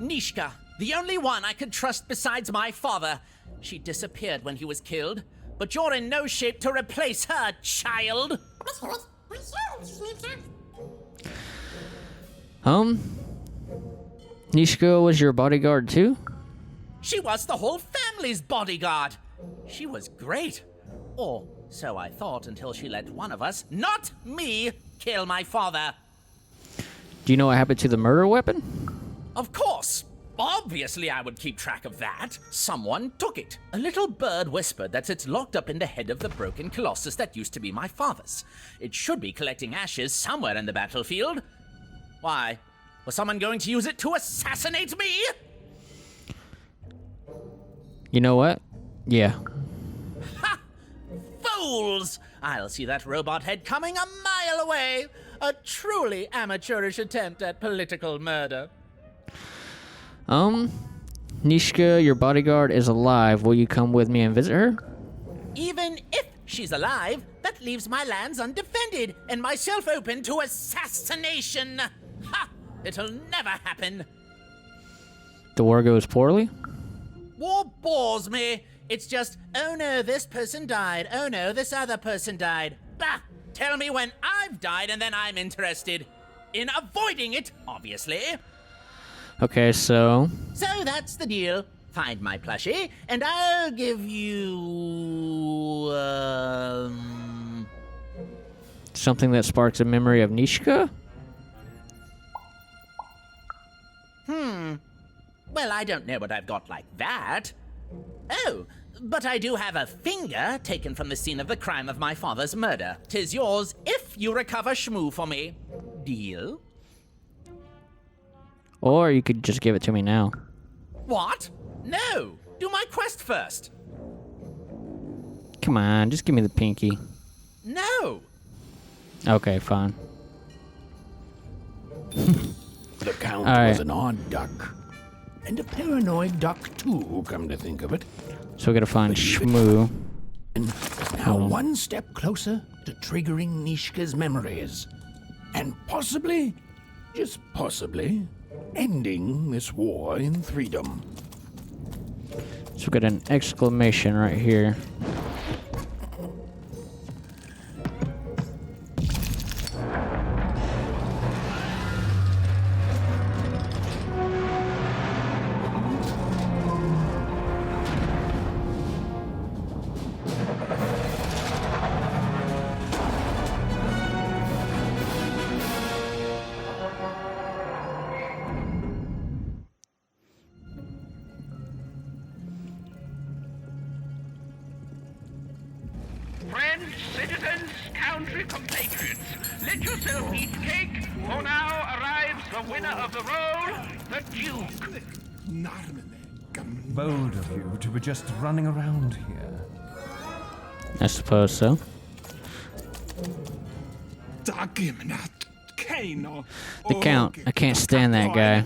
Nishka, the only one I could trust besides my father. She disappeared when he was killed, but you're in no shape to replace her, child. Nishka was your bodyguard too? She was the whole family's bodyguard. She was great. Or so I thought until she let one of us, not me, kill my father. Do you know what happened to the murder weapon? Of course. Obviously I would keep track of that. Someone took it. A little bird whispered that it's locked up in the head of the broken colossus that used to be my father's. It should be collecting ashes somewhere in the battlefield. Why? Was someone going to use it to assassinate me? You know what? Yeah. Ha! Fools! I'll see that robot head coming a mile away. A truly amateurish attempt at political murder. Nishka, your bodyguard is alive. Will you come with me and visit her? Even if she's alive, that leaves my lands undefended and myself open to assassination. Ha! It'll never happen. The war goes poorly? War bores me. It's just, oh no, this person died. Oh no, this other person died. Bah! Tell me when I've died and then I'm interested. In avoiding it, obviously. Okay, so... So that's the deal. Find my plushie, and I'll give you... something that sparks a memory of Nishka? Well, I don't know what I've got like that. Oh, but I do have a finger taken from the scene of the crime of my father's murder. 'Tis yours if you recover Shmoo for me. Deal? Or you could just give it to me now. What? No! Do my quest first. Come on, just give me the pinky. No! Okay, fine. The Count All right. was an odd duck. And a paranoid duck, too, come to think of it. So we gotta find Shmoo. And now one step closer to triggering Nishka's memories. And possibly, just possibly, ending this war in Threedom. So we got an exclamation right here. Friends, citizens, country compatriots, let yourself eat cake, for now arrives the winner of the role, the Duke. Bold of you to be just running around here. I suppose so. The Count. I can't stand that guy.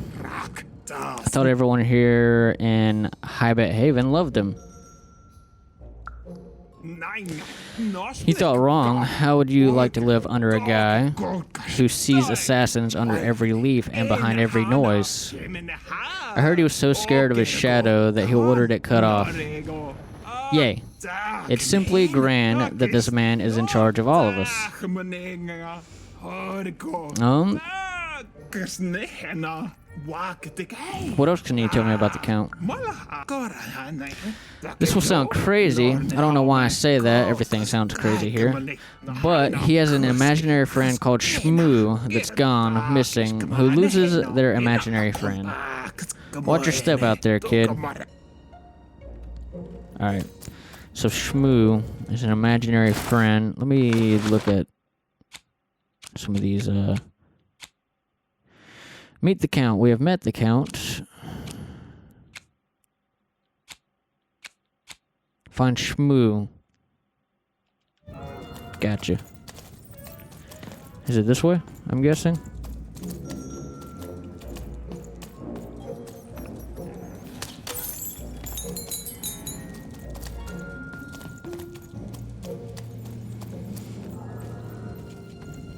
I thought everyone here in Highbet Haven loved him. You thought wrong. How would you like to live under a guy who sees assassins under every leaf and behind every noise? I heard he was so scared of his shadow that he ordered it cut off. Yay. It's simply grand that this man is in charge of all of us. What else can you tell me about the Count? This will sound crazy. I don't know why I say that. Everything sounds crazy here. But he has an imaginary friend called Shmoo that's gone missing, who loses their imaginary friend. Watch your step out there, kid. Alright. So Shmoo is an imaginary friend. Let me look at some of these Meet the Count. We have met the Count. Find Shmoo. Gotcha. Is it this way? I'm guessing.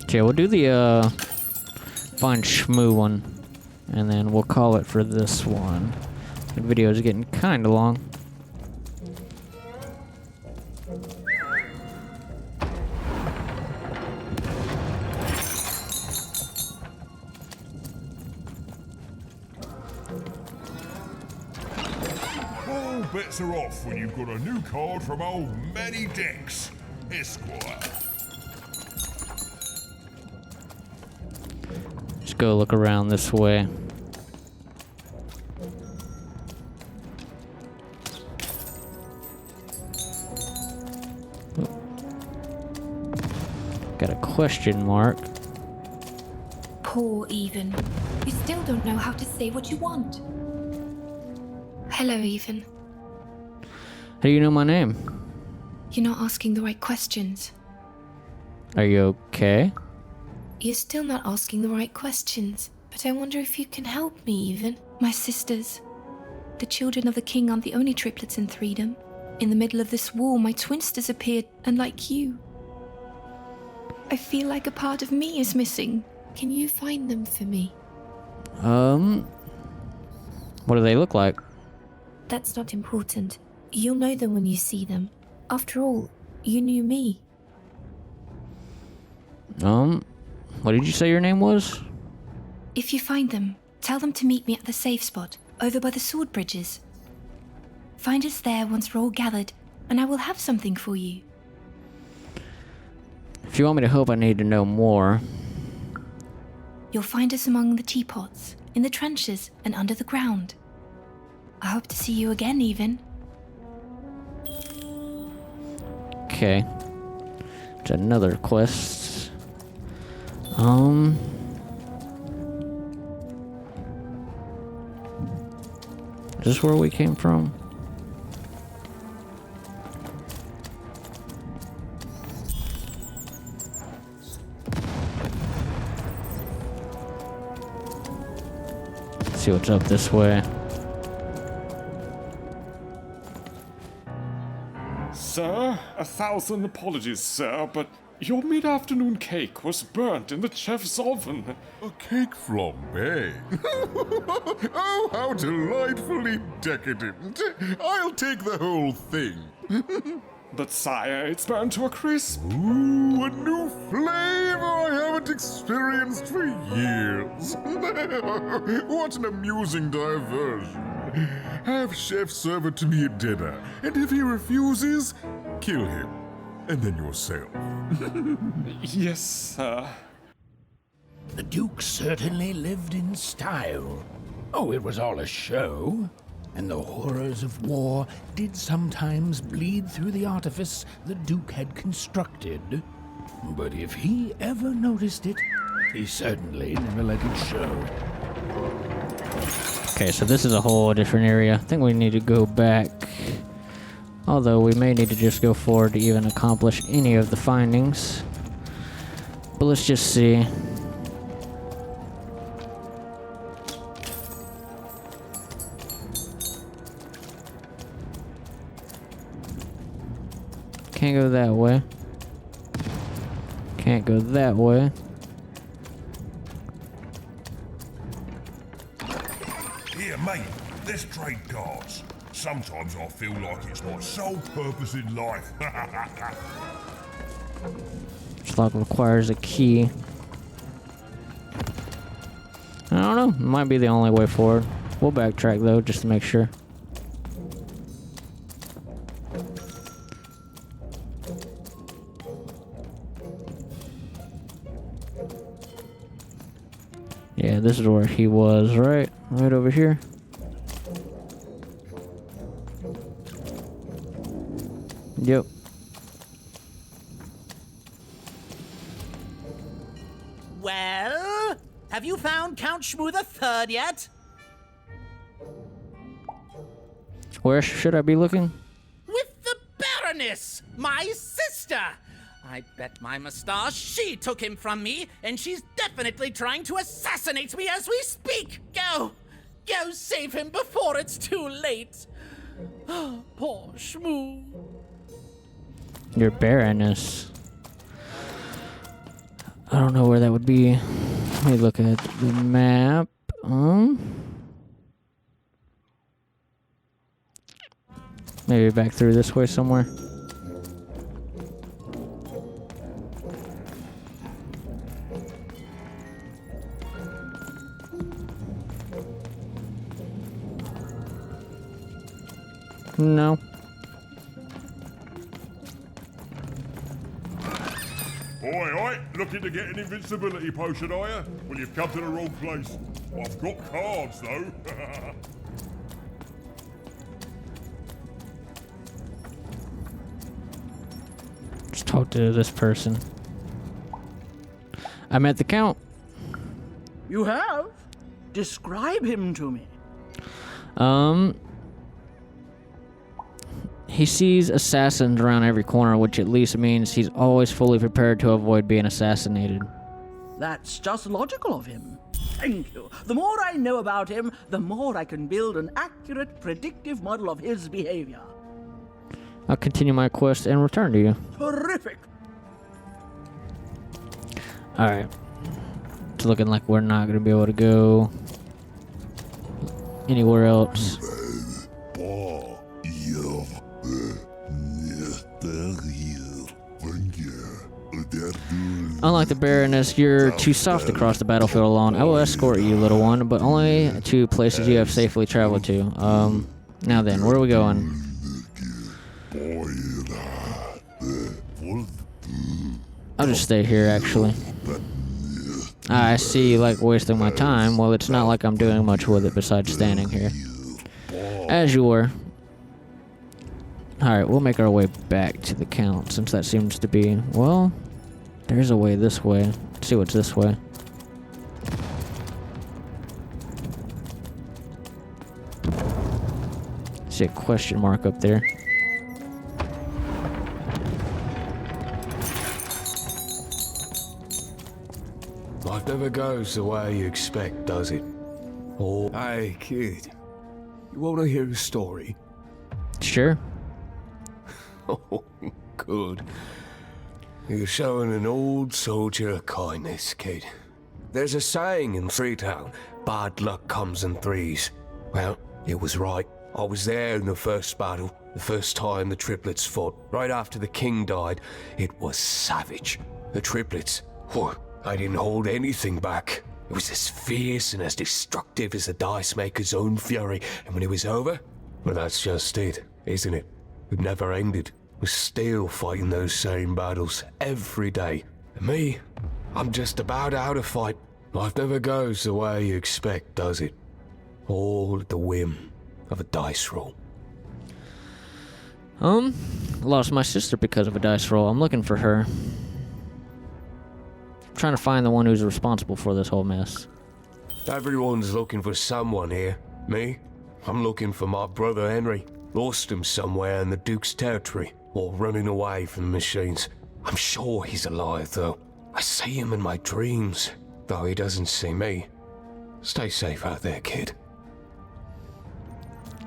Okay, we'll do the find Shmoo one, and then we'll call it for this one. The video is getting kind of long. All bets are off when you've got a new card from old Manny Dex, Esquire. Let's go look around this way. Got a question mark. Poor Even. You still don't know how to say what you want. Hello, Even. How do you know my name? You're not asking the right questions. Are you okay? You're still not asking the right questions. But I wonder if you can help me, Even. My sisters. The children of the king aren't the only triplets in Threedom. In the middle of this war, my twins disappeared, and like you, I feel like a part of me is missing. Can you find them for me? What do they look like? That's not important. You'll know them when you see them. After all, you knew me. What did you say your name was? If you find them, tell them to meet me at the safe spot, over by the sword bridges. Find us there once we're all gathered, and I will have something for you. If you want me to help, I need to know more. You'll find us among the teapots, in the trenches, and under the ground. I hope to see you again, Even. Okay. It's another quest. Is this where we came from? See what's up this way. Sir, 1,000 apologies, sir, but your mid-afternoon cake was burnt in the chef's oven. A cake flambe? Oh, how delightfully decadent. I'll take the whole thing. But sire, it's burned to a crisp. Ooh, a new flavor I haven't experienced for years. What an amusing diversion. Have chef serve it to me at dinner, and if he refuses, kill him. And then yourself. Yes, sir. The Duke certainly lived in style. Oh, it was all a show. And the horrors of war did sometimes bleed through the artifice the Duke had constructed. But if he ever noticed it, he certainly never let it show. Okay, so this is a whole different area. I think we need to go back. Although we may need to just go forward to even accomplish any of the findings. But let's just see. Can't go that way. Can't go that way. Here, mate, let's trade cards. Sometimes I feel like it's my sole purpose in life. This lock requires a key. I don't know. It might be the only way forward. We'll backtrack though, just to make sure. Yeah, this is where he was, right? Right over here. Yep. Well, have Have you found Count Shmoo III yet? Where should I be looking? With the Baroness, my sister. I bet my mustache she took him from me, and she's definitely trying to assassinate me as we speak. Go save him before it's too late. Poor Shmoo. Your Baroness. I don't know where that would be. Let me look at the map. Maybe back through this way somewhere. No. Oi, looking to get an invincibility potion, are you? Well, you've come to the wrong place. I've got cards, though. Just talk to this person. I met the Count. You have? Describe him to me. He sees assassins around every corner, which at least means he's always fully prepared to avoid being assassinated. That's just logical of him. Thank you. The more I know about him, the more I can build an accurate, predictive model of his behavior. I'll continue my quest and return to you. Terrific. Alright. It's looking like we're not going to be able to go anywhere else. Unlike the Baroness, you're too soft to cross the battlefield alone. I will escort you, little one, but only to places you have safely traveled to. Now then, where are we going? I'll just stay here, actually. I see you like wasting my time. Well, it's not like I'm doing much with it besides standing here. As you were. Alright, we'll make our way back to the Count, since that seems to be... Well, there's a way this way. Let's see what's this way. See a question mark up there. Life never goes the way you expect, does it? Oh, hey, kid. You want to hear a story? Sure. Oh, good. You're showing an old soldier a kindness, kid. There's a saying in Freetown, bad luck comes in threes. Well, it was right. I was there in the first battle, the first time the triplets fought, right after the king died. It was savage. The triplets, I didn't hold anything back. It was as fierce and as destructive as the dice maker's own fury. And when it was over, well, that's just it, isn't it? It never ended. We're still fighting those same battles every day. And me, I'm just about out of fight. Life never goes the way you expect, does it? All at the whim of a dice roll. Lost my sister because of a dice roll. I'm looking for her. I'm trying to find the one who's responsible for this whole mess. Everyone's looking for someone here. Me? I'm looking for my brother Henry. Lost him somewhere in the Duke's territory, or running away from the machines. I'm sure he's alive, though. I see him in my dreams, though he doesn't see me. Stay safe out there, kid.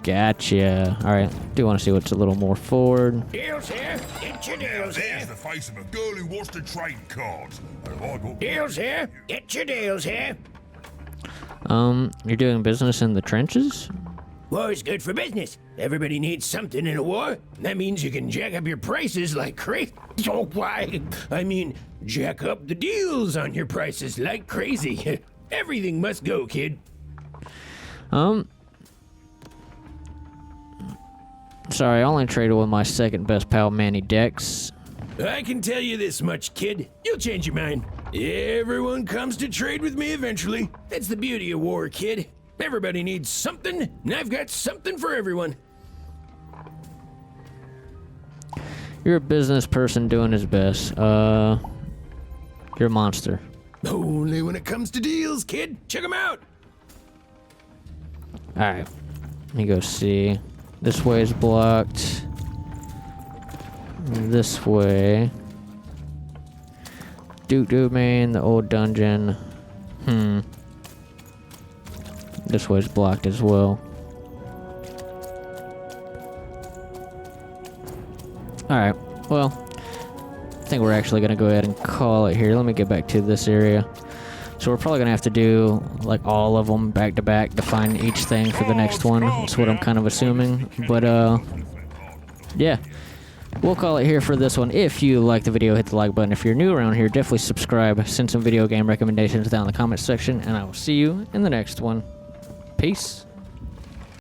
Gotcha. Alright, do want to see what's a little more forward. Deals here. Get your deals here. There's the face of a girl who wants to trade cards. Deals here. Get your deals here. You're doing business in the trenches? War is good for business. Everybody needs something in a war. That means you can jack up your prices like crazy. Oh, why? I mean, jack up the deals on your prices like crazy. Everything must go, kid. Sorry, I only traded with my second best pal, Manny Dex. I can tell you this much, kid. You'll change your mind. Everyone comes to trade with me eventually. That's the beauty of war, kid. Everybody needs something, and I've got something for everyone. You're a business person doing his best. You're a monster. Only when it comes to deals, kid. Check them out. Alright. Let me go see. This way is blocked. This way. Dude, man, the old dungeon. This way's blocked as well. Alright, well, I think we're actually going to go ahead and call it here. Let me get back to this area. So we're probably going to have to do, like, all of them back to back to find each thing for the next one. That's what I'm kind of assuming. But, yeah. We'll call it here for this one. If you like the video, hit the like button. If you're new around here, definitely subscribe. Send some video game recommendations down in the comments section. And I will see you in the next one. Peace.